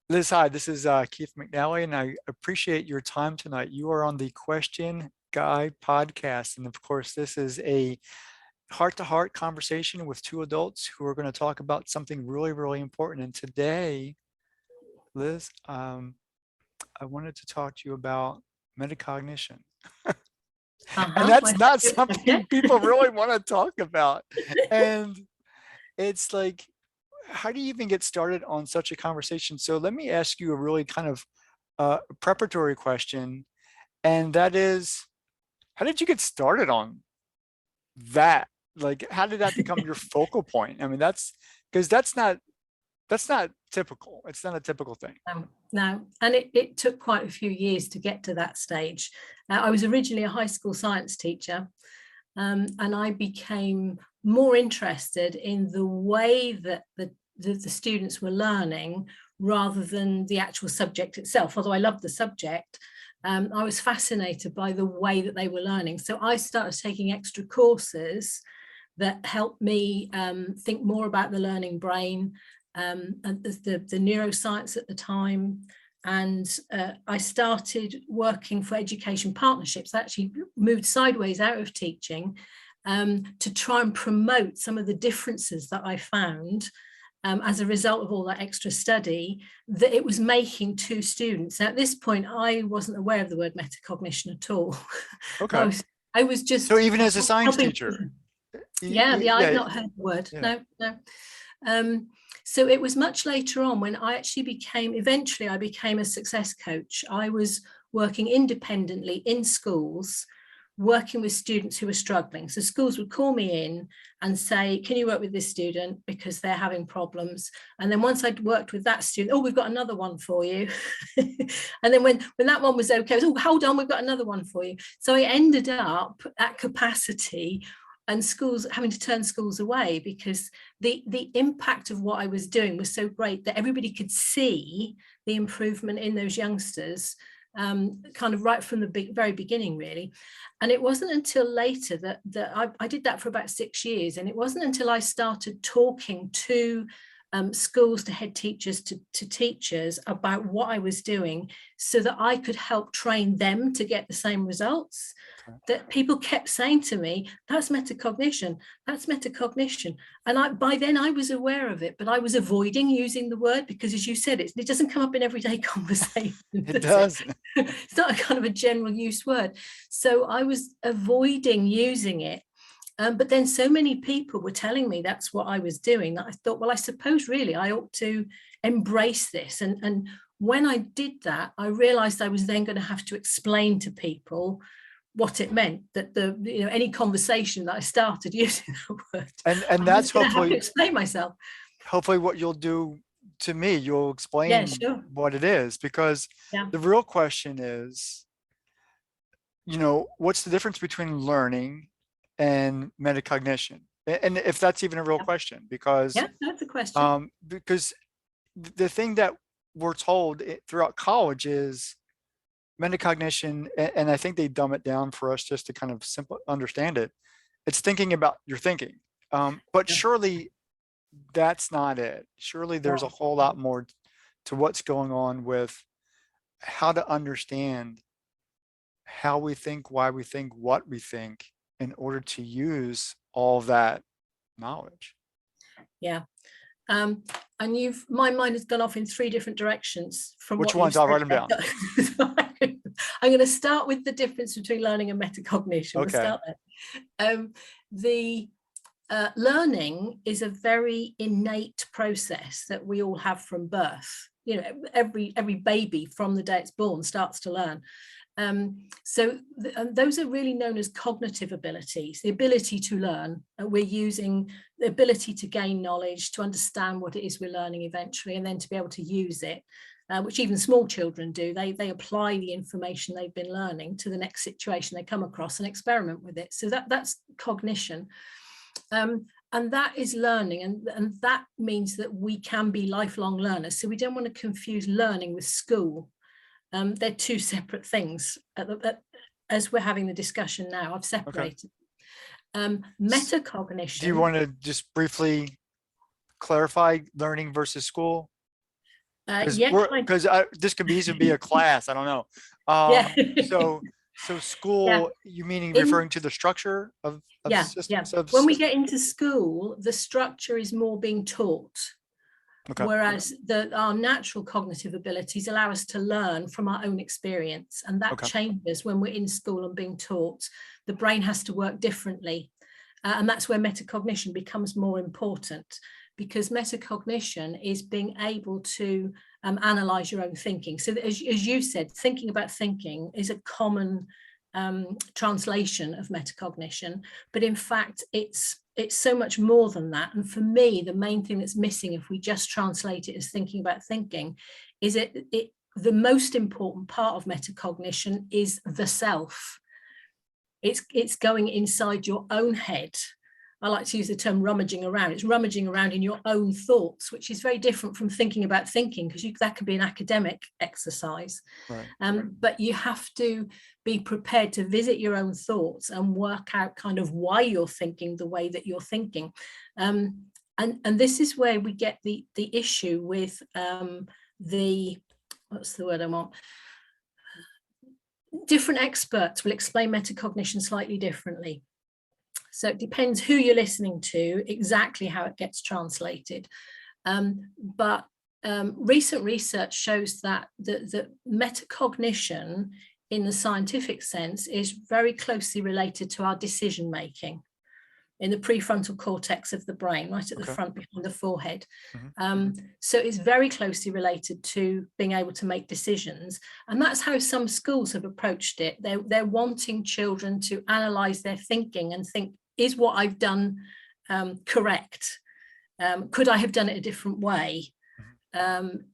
Liz, hi, this is Keith McNally, and I appreciate your time tonight. You are on the Question Guy podcast. And of course, this is a heart-to-heart conversation with two adults who are going to talk about something really, really important. And today, Liz, I wanted to talk to you about metacognition. And My that's not favorite something subject. people really want to talk about. And it's like, how do you even get started on such a conversation? So let me ask you a really kind of preparatory question, and that is, how did you get started on that? Like, how did that become your focal point? I mean, that's because that's not typical. It's not a typical thing. No, and it took quite a few years to get to that stage. I was originally a high school science teacher, and I became more interested in the way that the students were learning rather than the actual subject itself. Although I loved the subject, I was fascinated by the way that they were learning. So I started taking extra courses that helped me think more about the learning brain, and the neuroscience at the time. And I started working for education partnerships. I actually moved sideways out of teaching to try and promote some of the differences that I found as a result of all that extra study that it was making to students. Now, at this point, I wasn't aware of the word metacognition at all. Okay. I was just So even as a science helping. teacher, Yeah, I'd yeah, not heard the word. yeah. No. So it was much later on when I actually eventually I became a success coach. I was working independently in schools, working with students who were struggling. So schools would call me in and say, can you work with this student because they're having problems? And then once I'd worked with that student, oh, we've got another one for you. And then when that one was okay, I was, oh, hold on, we've got another one for you. So I ended up at capacity and schools having to turn schools away because the impact of what I was doing was so great that everybody could see the improvement in those youngsters, kind of right from the very beginning, really. And it wasn't until later that I did that for about 6 years, and it wasn't until I started talking to schools, to head teachers, to teachers about what I was doing so that I could help train them to get the same results, Okay. that people kept saying to me, that's metacognition, that's metacognition. And by then I was aware of it, but I was avoiding using the word because, as you said, it doesn't come up in everyday conversation, It does it? does. It's not a kind of a general use word. So I was avoiding using it. But then so many people were telling me that's what I was doing that I thought, well, I suppose really I ought to embrace this. And when I did that, I realized I was then going to have to explain to people what it meant, that any conversation that I started using that word, And I was that's going to have to hopefully explain myself. what you'll do to me. You'll Yeah, explain sure. what it is, because Yeah. the real question is, what's the difference between learning and metacognition? And if that's even a real Yeah, question, because yeah, that's a question. because the thing that we're told throughout college is metacognition, and I think they dumb it down for us just to kind of simple understand it. It's thinking about your thinking. But Yeah. surely that's not it. Surely there's a whole lot more to what's going on with how to understand how we think, why we think, what we think, in order to use all that knowledge. Yeah. And my mind has gone off in 3 different directions from Which what you've ones? I'll said write them down. there. So I'm going to start with the difference between learning and metacognition. We'll Okay. start there. The learning is a very innate process that we all have from birth. Every baby from the day it's born starts to learn. So those are really known as cognitive abilities, the ability to learn. We're using the ability to gain knowledge, to understand what it is we're learning eventually, and then to be able to use it, which even small children do. They apply the information they've been learning to the next situation they come across and experiment with it. So that's cognition. And that is learning, and that means that we can be lifelong learners. So we don't want to confuse learning with school. They're 2 separate things. As we're having the discussion now, I've separated. Do you Metacognition. want to just briefly clarify learning versus school? Because Yeah, we're kind because this could be easily be a class. I don't know. yeah. So Yeah. school, you meaning In referring to the structure of yeah, yeah. systems of When we systems? get into school, the structure is more being taught, Okay. whereas our natural cognitive abilities allow us to learn from our own experience, and that Okay. changes when we're in school and being taught. The brain has to work differently, and that's where metacognition becomes more important, because metacognition is being able to analyze your own thinking. So as you said, thinking about thinking is a common translation of metacognition, but in fact it's so much more than that. And for me, the main thing that's missing, if we just translate it as thinking about thinking, is the most important part of metacognition is the self. It's going inside your own head. I like to use the term rummaging around. It's rummaging around in your own thoughts, which is very different from thinking about thinking, because that could be an academic exercise. Right. But you have to be prepared to visit your own thoughts and work out kind of why you're thinking the way that you're thinking. And this is where we get the issue with what's the word I want? Different experts will explain metacognition slightly differently. So it depends who you're listening to, exactly how it gets translated. But recent research shows that the metacognition in the scientific sense is very closely related to our decision making in the prefrontal cortex of the brain, right at the front behind the forehead. So it's very closely related to being able to make decisions. And that's how some schools have approached it. They're wanting children to analyze their thinking and think, is what I've done correct? Could I have done it a different way?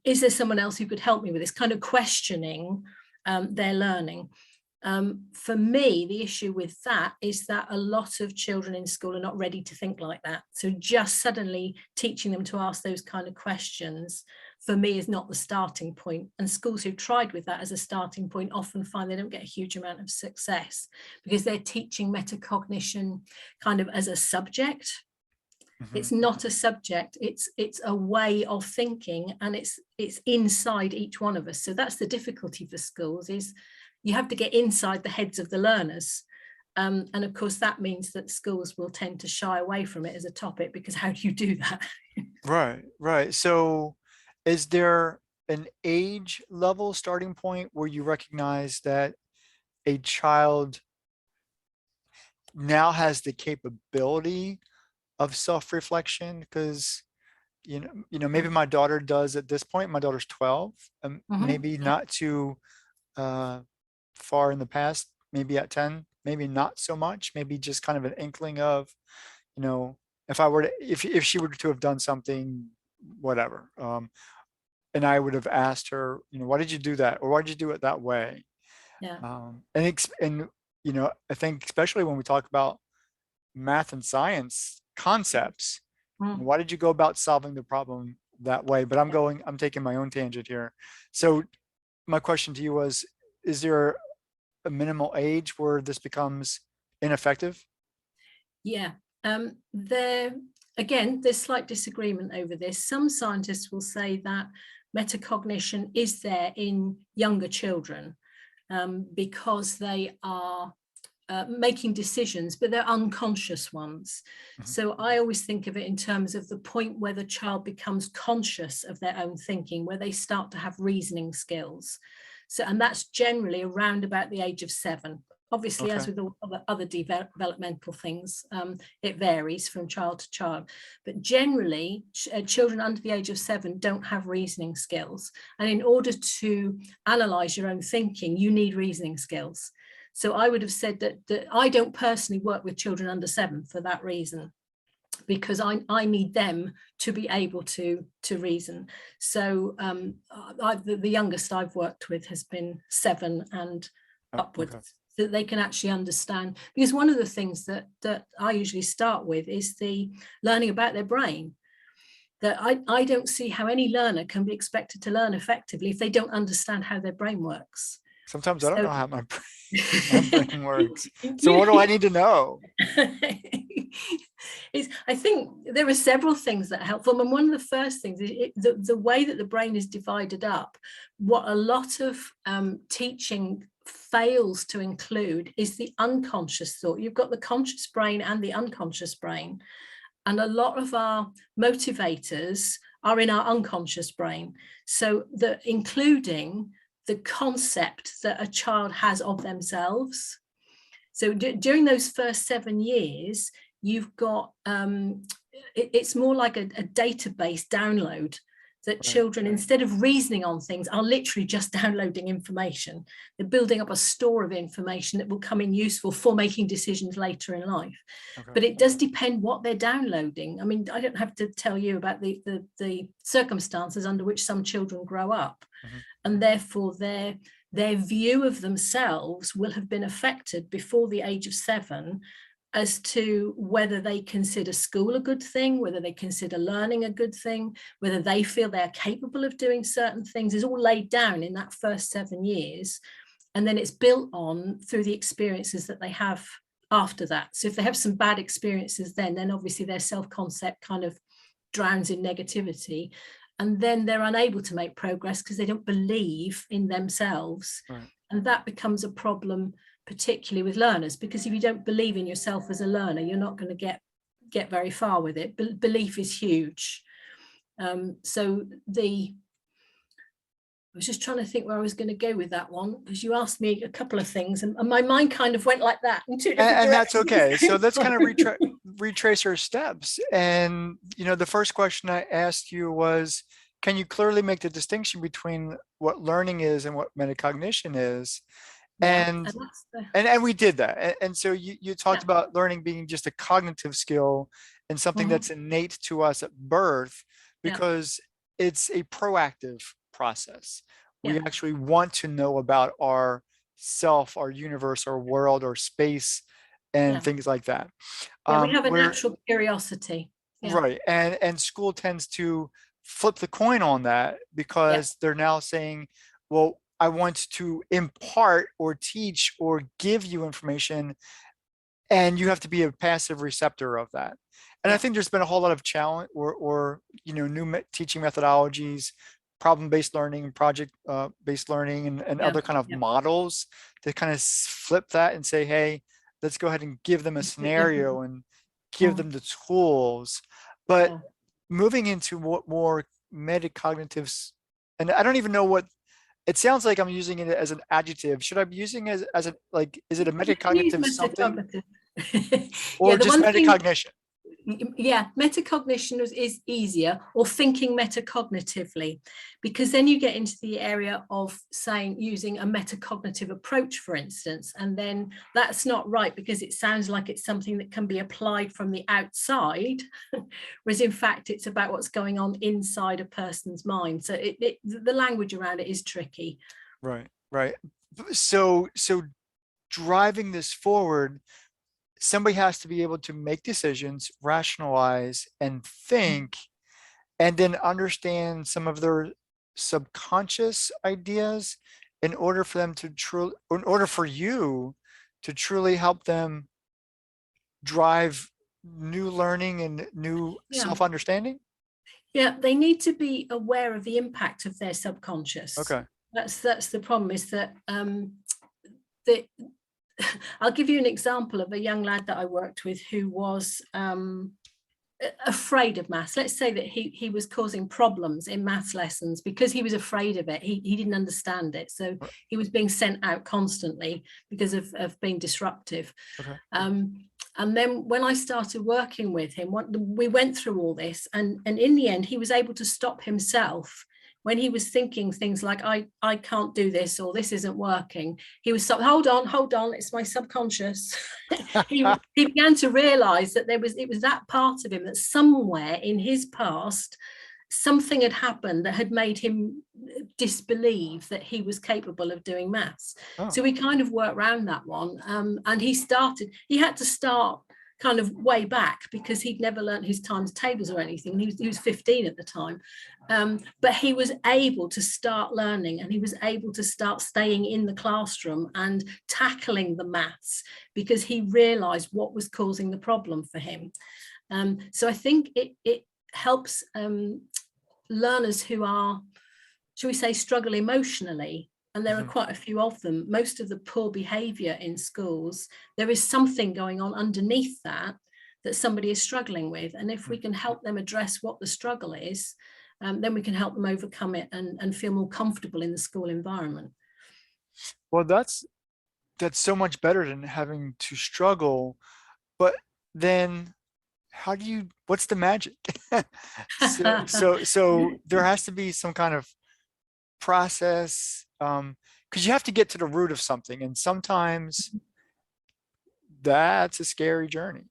Is there someone else who could help me with this? Kind of questioning their learning. For me, the issue with that is that a lot of children in school are not ready to think like that. So just suddenly teaching them to ask those kind of questions, for me, is not the starting point. And schools who've tried with that as a starting point often find they don't get a huge amount of success, because they're teaching metacognition kind of as a subject. It's not a subject, it's a way of thinking, and it's inside each one of us. So that's the difficulty for schools, is you have to get inside the heads of the learners. And of course, that means that schools will tend to shy away from it as a topic, because how do you do that? Right. So is there an age level starting point where you recognize that a child now has the capability of self-reflection? Because maybe my daughter does at this point. My daughter's 12, maybe not too far in the past, maybe at 10, maybe not so much, maybe just kind of an inkling of, if she were to have done something, whatever, and I would have asked her, why did you do that, or why did you do it that way? Yeah. And I think especially when we talk about math and science concepts, why did you go about solving the problem that way? But I'm taking my own tangent here. So my question to you was, is there a minimal age where this becomes ineffective? Yeah. There's slight disagreement over this. Some scientists will say that metacognition is there in younger children because they are making decisions, but they're unconscious ones. So I always think of it in terms of the point where the child becomes conscious of their own thinking, where they start to have reasoning skills. So, and that's generally around about the age of 7. Obviously, as with all other developmental things, it varies from child to child. But generally, children under the age of 7 don't have reasoning skills. And in order to analyze your own thinking, you need reasoning skills. So I would have said that I don't personally work with children under 7 for that reason, because I need them to be able to reason. So the youngest I've worked with has been 7 and upwards, so that they can actually understand. Because one of the things that I usually start with is the learning about their brain. That I don't see how any learner can be expected to learn effectively if they don't understand how their brain works. Sometimes I don't So know how my brain works. So what do I need to know? I think there are several things that help them. And one of the first things is the way that the brain is divided up. What a lot of teaching fails to include is the unconscious thought. You've got the conscious brain and the unconscious brain. And a lot of our motivators are in our unconscious brain. So including the concept that a child has of themselves. So during those first 7 years, you've got, it's more like a database download that children, instead of reasoning on things, are literally just downloading information. They're building up a store of information that will come in useful for making decisions later in life. Okay. But it does depend what they're downloading. I mean, I don't have to tell you about the circumstances under which some children grow up. Mm-hmm. And therefore their view of themselves will have been affected before the age of 7 as to whether they consider school a good thing, whether they consider learning a good thing, whether they feel they're capable of doing certain things, is all laid down in that first 7 years. And then it's built on through the experiences that they have after that. So if they have some bad experiences then obviously their self-concept kind of drowns in negativity. And then they're unable to make progress because they don't believe in themselves. Right. And that becomes a problem, particularly with learners, because if you don't believe in yourself as a learner, you're not going to get very far with it. Belief is huge. I was just trying to think where I was going to go with that one, because you asked me a couple of things and my mind kind of went like that in 2 different directions. And that's okay. So let's kind of retrace our steps. And, the first question I asked you was, can you clearly make the distinction between what learning is and what metacognition is? Yeah, and we did that. And so you talked about learning being just a cognitive skill and something that's innate to us at birth, because it's a proactive process. We actually want to know about our self, our universe, our world, our space, and things like that. We have a natural curiosity. Right. And school tends to flip the coin on that, because they're now saying, well, I want to impart or teach or give you information, and you have to be a passive receptor of that. And I think there's been a whole lot of challenge or new teaching methodologies, problem-based learning, project-based learning, and other kind of models that kind of flip that and say, hey, let's go ahead and give them a scenario and give them the tools. But moving into what more metacognitive, and I don't even know what, it sounds like I'm using it as an adjective. Should I be using it as a, like, is it a metacognitive something? Or just metacognition? Metacognition is easier, or thinking metacognitively, because then you get into the area of using a metacognitive approach, for instance, and then that's not right, because it sounds like it's something that can be applied from the outside, whereas in fact it's about what's going on inside a person's mind. So the language around it is tricky. Right. So driving this forward, somebody has to be able to make decisions, rationalize, and think, and then understand some of their subconscious ideas in order for them to in order for you to truly help them drive new learning and new self-understanding. They need to be aware of the impact of their subconscious. Okay. That's the problem, is that I'll give you an example of a young lad that I worked with who was afraid of maths. Let's say that he was causing problems in maths lessons because he was afraid of it. He didn't understand it. So he was being sent out constantly because of being disruptive. Okay. And then when I started working with him, we went through all this, and in the end, he was able to stop himself. When he was thinking things like, I can't do this, or this isn't working, he was hold on, it's my subconscious. he began to realize that it was that part of him that somewhere in his past, something had happened that had made him disbelieve that he was capable of doing maths. So we kind of worked around that one. And he had to start kind of way back, because he'd never learned his times tables or anything. He was 15 at the time, but he was able to start learning, and he was able to start staying in the classroom and tackling the maths, because he realized what was causing the problem for him. So I think it helps learners who are, shall we say, struggle emotionally, and there are quite a few of them. Most of the poor behavior in schools, there is something going on underneath that somebody is struggling with. And if we can help them address what the struggle is, then we can help them overcome it and feel more comfortable in the school environment. Well, that's so much better than having to struggle. But then how do you, what's the magic? So there has to be some kind of process, because you have to get to the root of something, and sometimes that's a scary journey.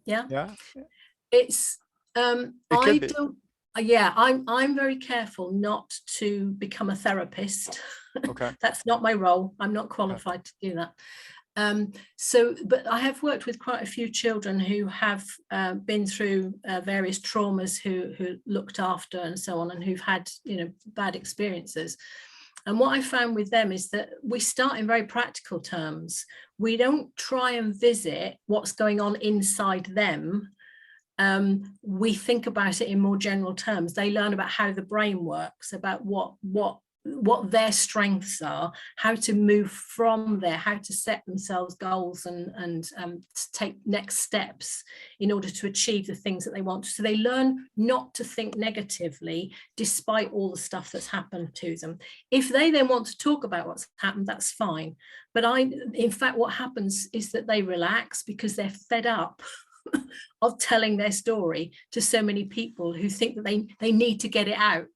Yeah. Yeah, It's it I could be. don't, yeah, I'm very careful not to become a therapist. Okay. That's not my role. I'm not qualified to do that. So, but I have worked with quite a few children who have been through various traumas, who looked after and so on, and who've had, you know, bad experiences. And what I found with them is that we start in very practical terms. We don't try and visit what's going on inside them. We think about it in more general terms. They learn about how the brain works, about what their strengths are, how to move from there, how to set themselves goals and take next steps in order to achieve the things that they want. So they learn not to think negatively despite all the stuff that's happened to them. If they then want to talk about what's happened, that's fine. But in fact, what happens is that they relax because they're fed up of telling their story to so many people who think that they need to get it out.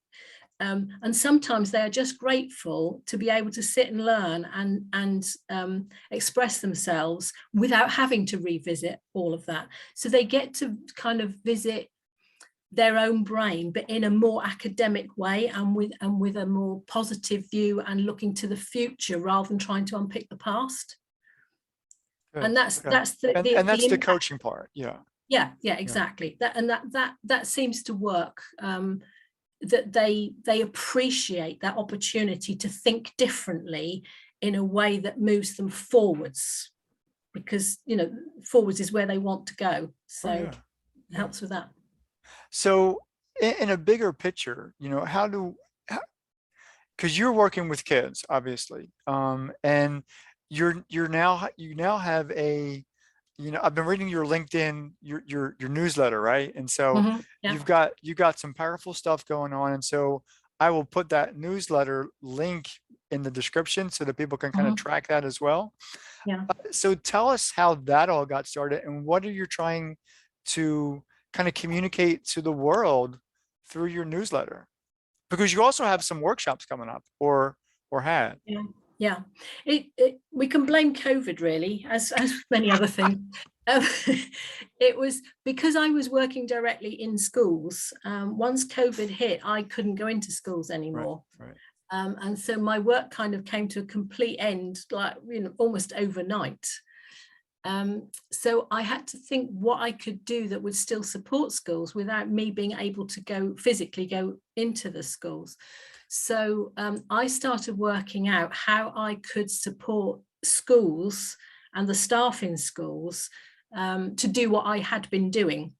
And sometimes they are just grateful to be able to sit and learn and express themselves without having to revisit all of that. So they get to kind of visit their own brain, but in a more academic way, and with a more positive view, and looking to the future rather than trying to unpick the past. Good. And that's Okay. that's And that's the impact. coaching part. Yeah. Yeah, exactly. That seems to work. That they appreciate that opportunity to think differently in a way that moves them forwards, because, you know, forwards is where they want to go. So it helps with that. So in a bigger picture, you know, because you're working with kids, obviously, and you now have a, you know, I've been reading your LinkedIn, your newsletter, right? And so Yeah. you got some powerful stuff going on. And so I will put that newsletter link in the description so that people can kind of track that as well. Yeah. So tell us how that all got started, and what are you trying to kind of communicate to the world through your newsletter? Because you also have some workshops coming up, or had. Yeah. We can blame COVID, really, as many other things. It was because I was working directly in schools. Once COVID hit, I couldn't go into schools anymore. Right. And so my work kind of came to a complete end, like, you know, almost overnight. So I had to think what I could do that would still support schools without me being able to physically go into the schools. So I started working out how I could support schools and the staff in schools to do what I had been doing,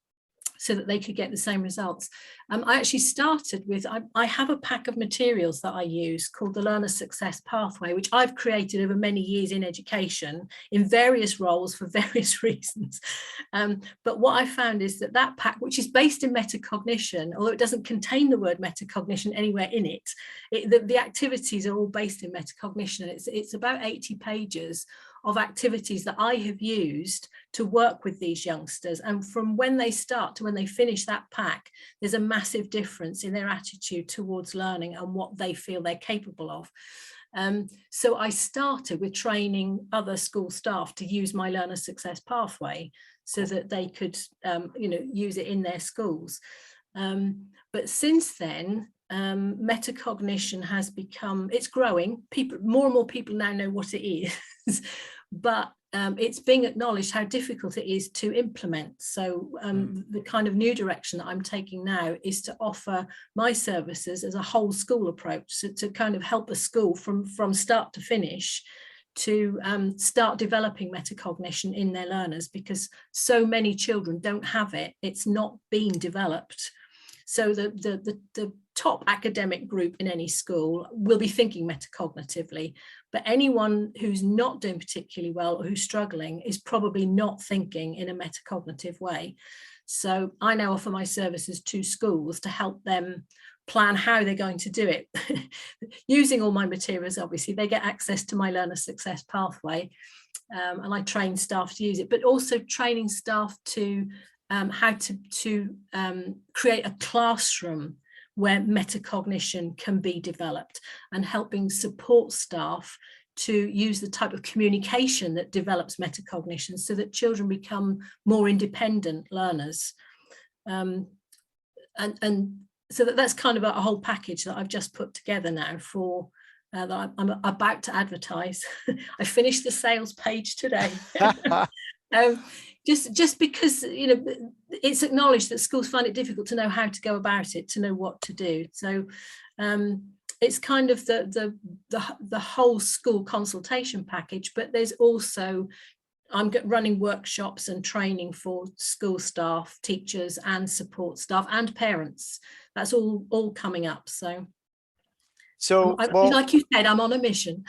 so that they could get the same results. I actually started with, I have a pack of materials that I use called the Learner Success Pathway, which I've created over many years in education in various roles for various reasons. But what I found is that pack, which is based in metacognition, although it doesn't contain the word metacognition anywhere in it, the activities are all based in metacognition. It's about 80 pages of activities that I have used to work with these youngsters. And from when they start to when they finish that pack, there's a massive difference in their attitude towards learning and what they feel they're capable of. So I started with training other school staff to use my Learner Success Pathway so that they could, you know, use it in their schools. But since then, metacognition has become, it's growing. More and more people now know what it is. But it's being acknowledged how difficult it is to implement. So the kind of new direction that I'm taking now is to offer my services as a whole school approach, so to kind of help a school from start to finish to start developing metacognition in their learners, because so many children don't have it. It's not being developed. So the top academic group in any school will be thinking metacognitively, but anyone who's not doing particularly well or who's struggling is probably not thinking in a metacognitive way. So I now offer my services to schools to help them plan how they're going to do it. Using all my materials, obviously, they get access to my learner success pathway, and I train staff to use it, but also training staff to how to create a classroom where metacognition can be developed, and helping support staff to use the type of communication that develops metacognition so that children become more independent learners. And so that's kind of a whole package that I've just put together now for that I'm about to advertise. I finished the sales page today. Just because, you know, it's acknowledged that schools find it difficult to know how to go about it, to know what to do. So it's kind of the whole school consultation package, but there's also, I'm running workshops and training for school staff, teachers and support staff and parents. That's all coming up. So well, like you said, I'm on a mission.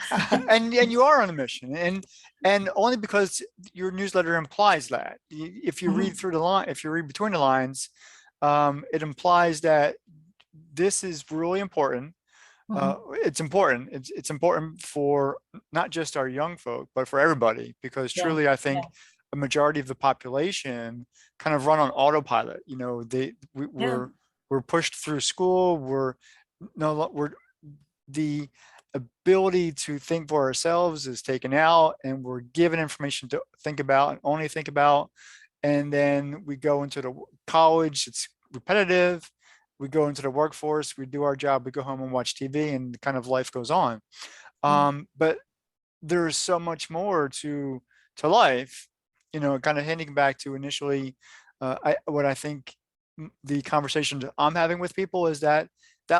and you are on a mission, and only because your newsletter implies that. If you read through the line, if you read between the lines, it implies that this is really important. It's important. It's important for not just our young folk, but for everybody, because truly, I think a majority of the population kind of run on autopilot. You know, we're pushed through school. We're the ability to think for ourselves is taken out, and we're given information to think about and only think about. And then we go into the college, it's repetitive. We go into the workforce, we do our job, we go home and watch TV, and kind of life goes on. But there's so much more to life, you know, kind of hinting back to initially what I think the conversations I'm having with people is that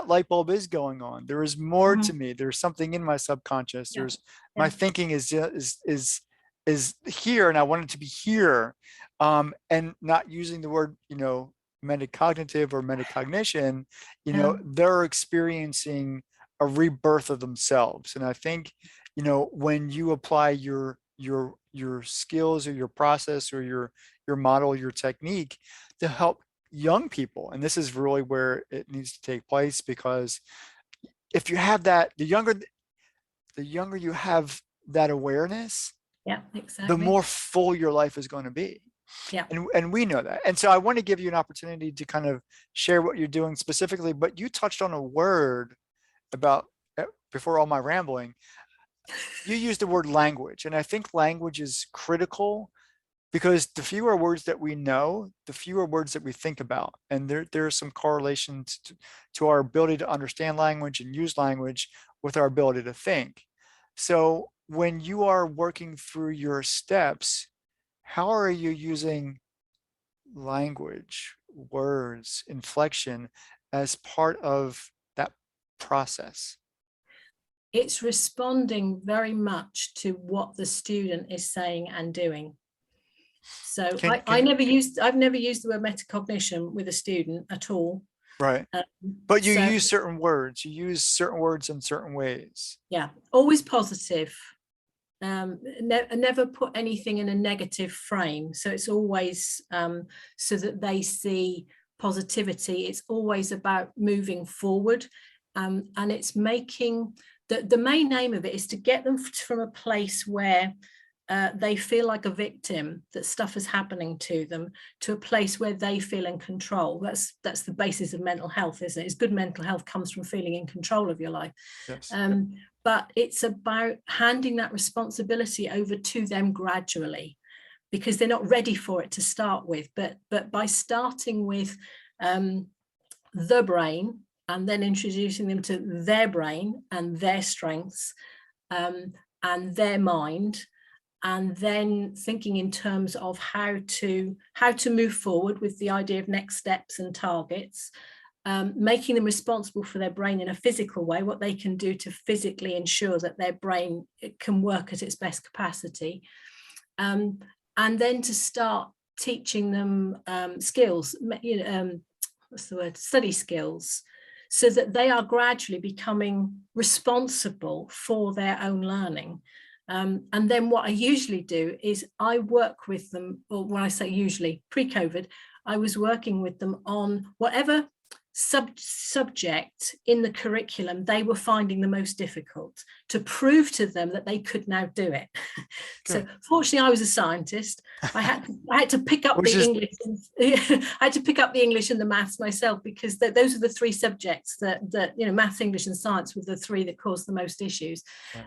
light bulb is going on. There is more to me. There's something in my subconscious. There's my thinking is here, and I want it to be here. And not using the word, you know, metacognitive or metacognition, you know, they're experiencing a rebirth of themselves. And I think, you know, when you apply your skills or your process or your model, your technique to help young people, and this is really where it needs to take place, because if you have that, the younger you have that awareness, the more full your life is going to be. And we know that. And so I want to give you an opportunity to kind of share what you're doing specifically, but you touched on a word about, before all my rambling, you used the word language. And I think language is critical, because the fewer words that we know, the fewer words that we think about. And there are some correlations to our ability to understand language and use language with our ability to think. So when you are working through your steps, how are you using language, words, inflection as part of that process? It's responding very much to what the student is saying and doing. So I've never used the word metacognition with a student at all. Right. But you use certain words. You use certain words in certain ways. Yeah, always positive. Never put anything in a negative frame. So it's always so that they see positivity. It's always about moving forward. And it's making, the main aim of it is to get them from a place where they feel like a victim, that stuff is happening to them, to a place where they feel in control. That's the basis of mental health, isn't it? It's good mental health comes from feeling in control of your life. Yes. But it's about handing that responsibility over to them gradually, because they're not ready for it to start with. But by starting with the brain, and then introducing them to their brain and their strengths and their mind, and then thinking in terms of how to move forward with the idea of next steps and targets, making them responsible for their brain in a physical way, what they can do to physically ensure that their brain can work at its best capacity, and then to start teaching them skills, what's the word, study skills, so that they are gradually becoming responsible for their own learning. And then what I usually do is I work with them, or when I say usually, pre-COVID, I was working with them on whatever subject in the curriculum they were finding the most difficult, to prove to them that they could now do it. So fortunately, I was a scientist. I had to pick up the English. I had to pick up the English and the maths myself, because those are the three subjects that maths, English, and science were the three that caused the most issues.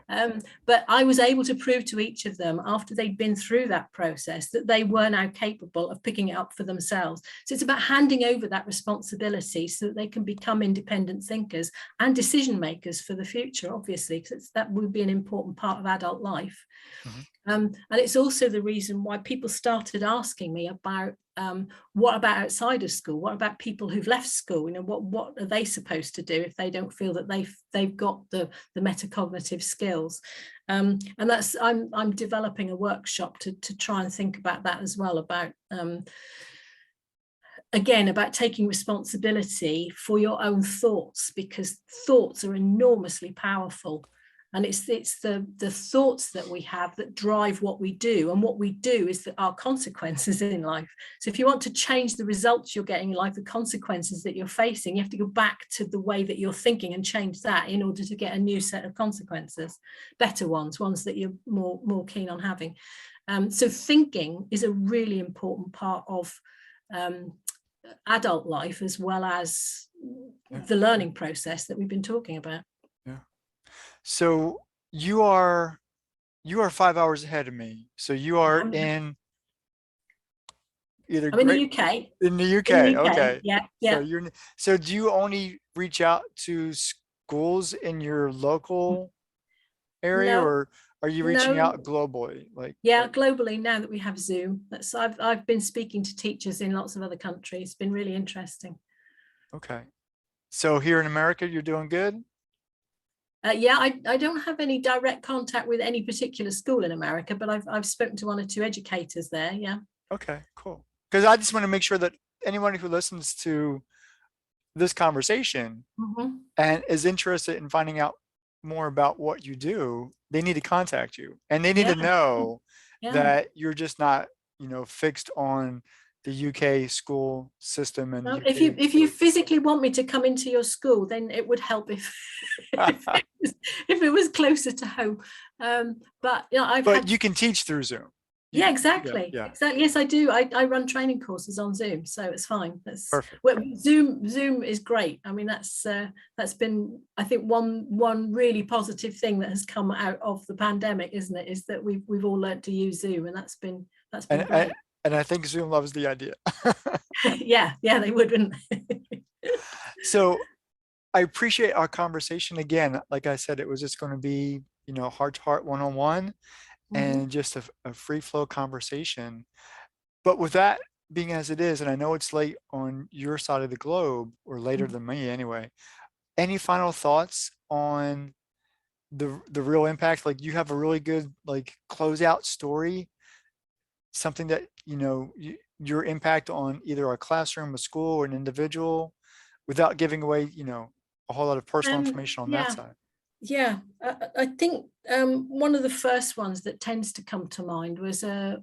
Right. But I was able to prove to each of them, after they'd been through that process, that they were now capable of picking it up for themselves. So it's about handing over that responsibility so that they can become independent thinkers and decision makers for the future, obviously, because that would be an important part of adult life. Mm-hmm. And it's also the reason why people started asking me about what about outside of school? What about people who've left school? What are they supposed to do if they don't feel that they've got the metacognitive skills? And that's I'm developing a workshop to try and think about that as well, about again, about taking responsibility for your own thoughts, because thoughts are enormously powerful. And it's the thoughts that we have that drive what we do. And what we do is our consequences in life. So if you want to change the results you're getting in life, the consequences that you're facing, you have to go back to the way that you're thinking and change that in order to get a new set of consequences, better ones that you're more keen on having. So thinking is a really important part of adult life, as well as the learning process that we've been talking about. Yeah. So you are 5 hours ahead of me. So you are in either I'm in the UK. In the UK. Okay. Yeah. So do you only reach out to schools in your local area, or are you reaching out globally? Globally, now that we have Zoom. I've been speaking to teachers in lots of other countries. It's been really interesting. Okay. So here in America, you're doing good? I don't have any direct contact with any particular school in America, but I've spoken to one or two educators there. Yeah. Okay, cool. Because I just want to make sure that anyone who listens to this conversation and is interested in finding out more about what you do, they need to contact you, and they need to know that you're just not, fixed on the UK school system. And if you physically want me to come into your school, then it would help if it was closer to home. But you can teach through Zoom. Exactly. Yes, I do. I run training courses on Zoom, so it's fine. That's perfect. Well, Zoom is great. I mean, that's been, I think, one really positive thing that has come out of the pandemic, isn't it? Is that we've all learned to use Zoom, and that's been great. And I think Zoom loves the idea. yeah, they would, wouldn't they? So I appreciate our conversation again. Like I said, it was just going to be, heart to heart, one-on-one. And just a free flow conversation. But with that being as it is, and I know it's late on your side of the globe, or later than me anyway, any final thoughts on the real impact? Like, you have a really good closeout story, something that your impact on either a classroom, a school, or an individual, without giving away a whole lot of personal information on that side. Yeah, I think one of the first ones that tends to come to mind was a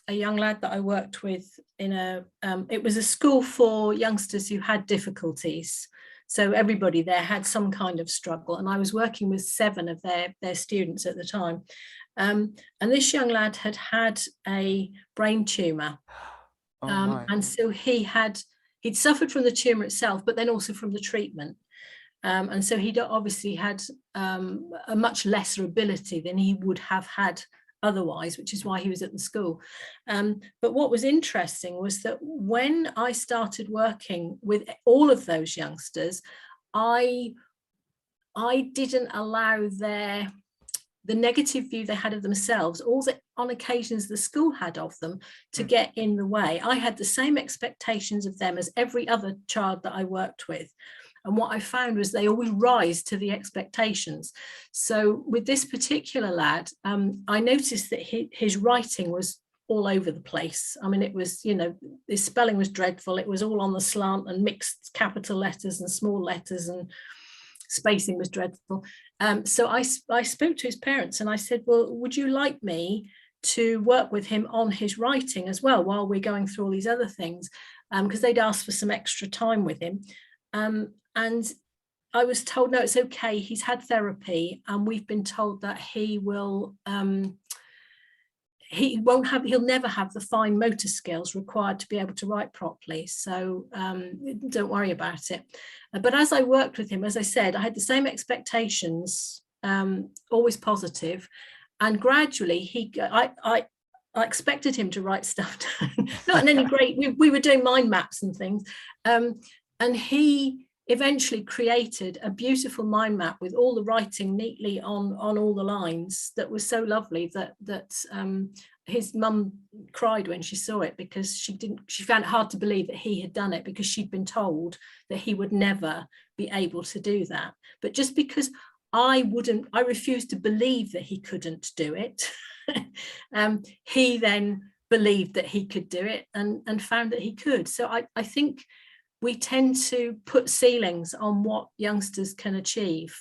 young lad that I worked with in it was a school for youngsters who had difficulties. So everybody there had some kind of struggle, and I was working with 7 of their students at the time. And this young lad had a brain tumor. And so he'd suffered from the tumor itself, but then also from the treatment. And so he obviously had a much lesser ability than he would have had otherwise, which is why he was at the school. But what was interesting was that when I started working with all of those youngsters, I didn't allow their the negative view they had of themselves, or that on occasions the school had of them, to get in the way. I had the same expectations of them as every other child that I worked with. And what I found was they always rise to the expectations. So with this particular lad, I noticed that his writing was all over the place. I mean, it was, you know, his spelling was dreadful. It was all on the slant and mixed capital letters and small letters, and spacing was dreadful. So I spoke to his parents and I said, well, would you like me to work with him on his writing as well while we're going through all these other things? Because they'd asked for some extra time with him. And I was told, no, it's okay. He's had therapy, and we've been told that he will, he'll never have the fine motor skills required to be able to write properly. So don't worry about it. But as I worked with him, as I said, I had the same expectations, always positive, and gradually I expected him to write stuff down, not in any great, we were doing mind maps and things. And he eventually created a beautiful mind map with all the writing neatly on all the lines. That was so lovely that his mum cried when she saw it, because she found it hard to believe that he had done it, because she'd been told that he would never be able to do that. But just because I refused to believe that he couldn't do it, he then believed that he could do it, and found that he could. So I think we tend to put ceilings on what youngsters can achieve.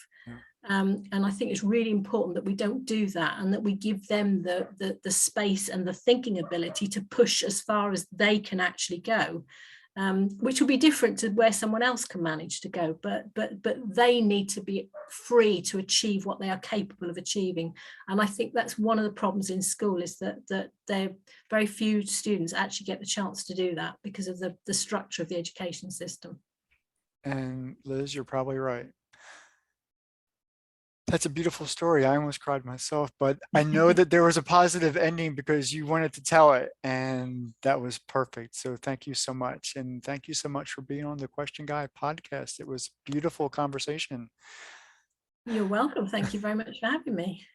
And I think it's really important that we don't do that, and that we give them the space and the thinking ability to push as far as they can actually go, which will be different to where someone else can manage to go. But they need to be free to achieve what they are capable of achieving. And I think that's one of the problems in school, is that very few students actually get the chance to do that because of the structure of the education system. And Liz, you're probably right. That's a beautiful story. I almost cried myself, but I know that there was a positive ending because you wanted to tell it, and that was perfect. So thank you so much. And thank you so much for being on the Question Guy podcast. It was a beautiful conversation. You're welcome. Thank you very much for having me.